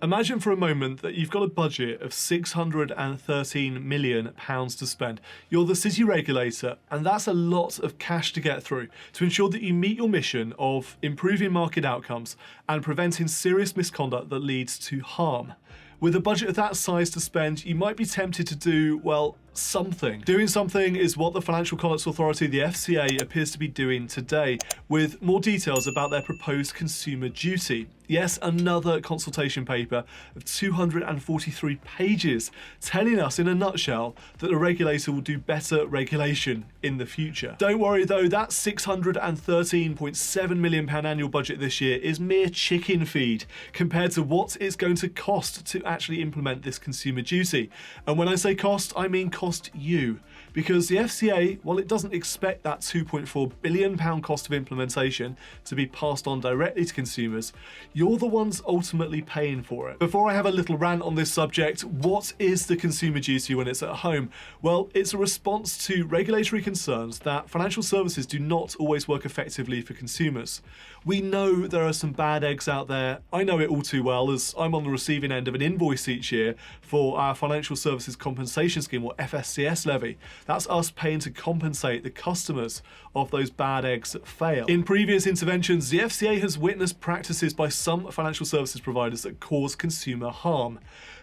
Imagine for a moment that you've got a budget of £613 million to spend. You're the city regulator, and that's a lot of cash to get through to ensure that you meet your mission of improving market outcomes and preventing serious misconduct that leads to harm. With a budget of that size to spend, you might be tempted to do, well, something. Doing something is what the Financial Conduct Authority, the FCA, appears to be doing today, with more details about their proposed consumer duty. Yes, another consultation paper of 243 pages telling us in a nutshell that the regulator will do better regulation in the future. Don't worry though, that £613.7 million annual budget this year is mere chicken feed compared to what it's going to cost to actually implement this consumer duty. And when I say cost, I mean cost you. Because the FCA, while it doesn't expect that £2.4 billion cost of implementation to be passed on directly to consumers, you're the ones ultimately paying for it. Before I have a little rant on this subject, what is the consumer duty when it's at home? Well, it's a response to regulatory concerns that financial services do not always work effectively for consumers. We know there are some bad eggs out there. I know it all too well as I'm on the receiving end of an invoice each year for our Financial Services Compensation Scheme, or FSCS levy. That's us paying to compensate the customers of those bad eggs that fail. In previous interventions, the FCA has witnessed practices by some financial services providers that cause consumer harm.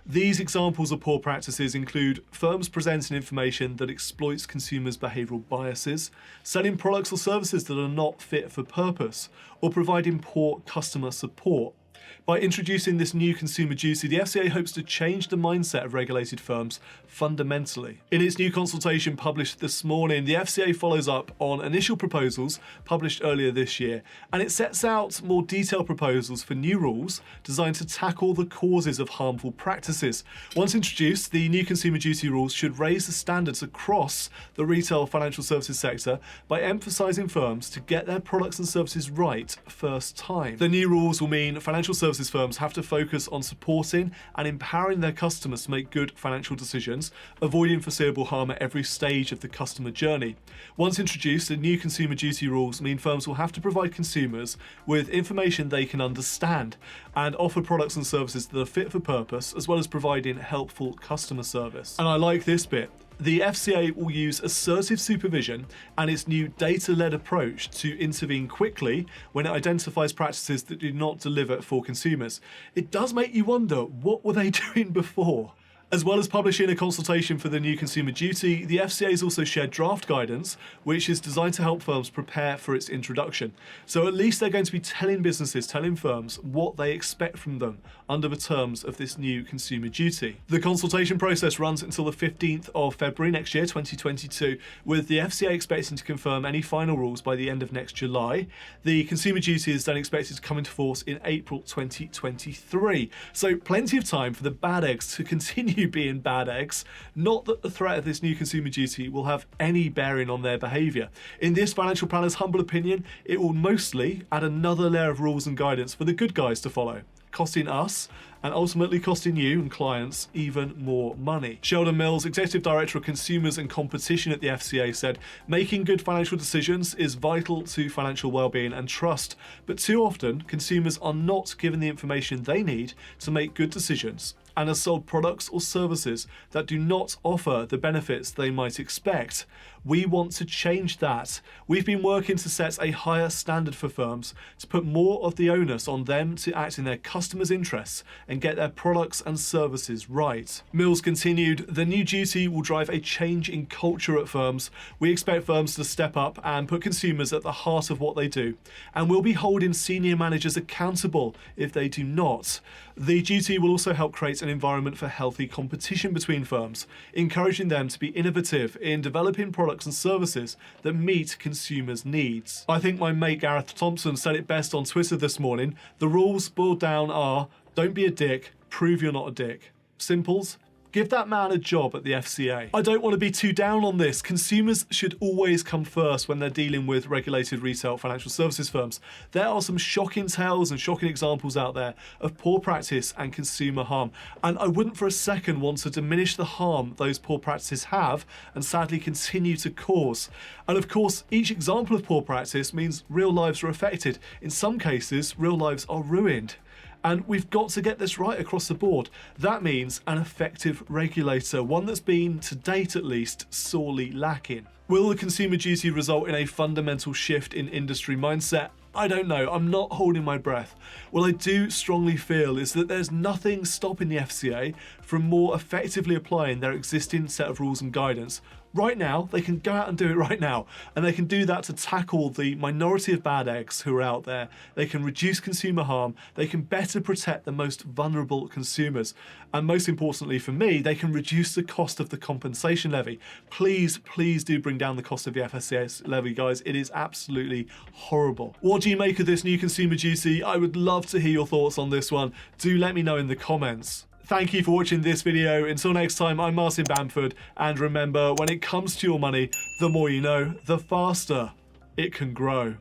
These examples of poor practices include firms presenting information that exploits consumers' behavioural biases, selling products or services that are not fit for purpose, or providing poor customer support. By introducing this new consumer duty, the FCA hopes to change the mindset of regulated firms fundamentally. In its new consultation published this morning, the FCA follows up on initial proposals published earlier this year, and it sets out more detailed proposals for new rules designed to tackle the causes of harmful practices. Once introduced, the new consumer duty rules should raise the standards across the retail financial services sector by emphasising firms to get their products and services right first time. The new rules will mean financial services firms have to focus on supporting and empowering their customers to make good financial decisions, avoiding foreseeable harm at every stage of the customer journey. Once introduced, the new consumer duty rules mean firms will have to provide consumers with information they can understand and offer products and services that are fit for purpose, as well as providing helpful customer service. And I like this bit. The FCA will use assertive supervision and its new data-led approach to intervene quickly when it identifies practices that do not deliver for consumers. It does make you wonder, what were they doing before? As well as publishing a consultation for the new consumer duty, the FCA has also shared draft guidance, which is designed to help firms prepare for its introduction. So at least they're going to be telling firms what they expect from them under the terms of this new consumer duty. The consultation process runs until the 15th of February next year, 2022, with the FCA expecting to confirm any final rules by the end of next July. The consumer duty is then expected to come into force in April 2023. So plenty of time for the bad eggs to continue being bad eggs. Not that the threat of this new consumer duty will have any bearing on their behaviour. In this financial planner's humble opinion, it will mostly add another layer of rules and guidance for the good guys to follow, costing us and ultimately costing you and clients even more money. Sheldon Mills, Executive Director of Consumers and Competition at the FCA, said, "Making good financial decisions is vital to financial well-being and trust, but too often consumers are not given the information they need to make good decisions and are sold products or services that do not offer the benefits they might expect. We want to change that. We've been working to set a higher standard for firms to put more of the onus on them to act in their customers' interests and get their products and services right." Mills continued, "The new duty will drive a change in culture at firms. We expect firms to step up and put consumers at the heart of what they do, and we'll be holding senior managers accountable if they do not. The duty will also help create an environment for healthy competition between firms, encouraging them to be innovative in developing products and services that meet consumers' needs." I think my mate Gareth Thompson said it best on Twitter this morning. The rules boiled down are, don't be a dick, prove you're not a dick. Simples. Give that man a job at the FCA. I don't want to be too down on this. Consumers should always come first when they're dealing with regulated retail financial services firms. There are some shocking tales and shocking examples out there of poor practice and consumer harm, and I wouldn't for a second want to diminish the harm those poor practices have and sadly continue to cause. And of course, each example of poor practice means real lives are affected. In some cases, real lives are ruined. And we've got to get this right across the board. That means an effective regulator, one that's been, to date at least, sorely lacking. Will the consumer duty result in a fundamental shift in industry mindset? I don't know. I'm not holding my breath. What I do strongly feel is that there's nothing stopping the FCA from more effectively applying their existing set of rules and guidance. Right now, they can go out and do it right now, and they can do that to tackle the minority of bad eggs who are out there. They can reduce consumer harm, they can better protect the most vulnerable consumers, and most importantly for me, they can reduce the cost of the compensation levy. Please, please do bring down the cost of the FCA levy, guys. It is absolutely horrible. What do you make of this new consumer duty? I would love to hear your thoughts on this one. Do let me know in the comments. Thank you for watching this video. Until next time, I'm Martin Bamford, and remember, when it comes to your money, the more you know, the faster it can grow.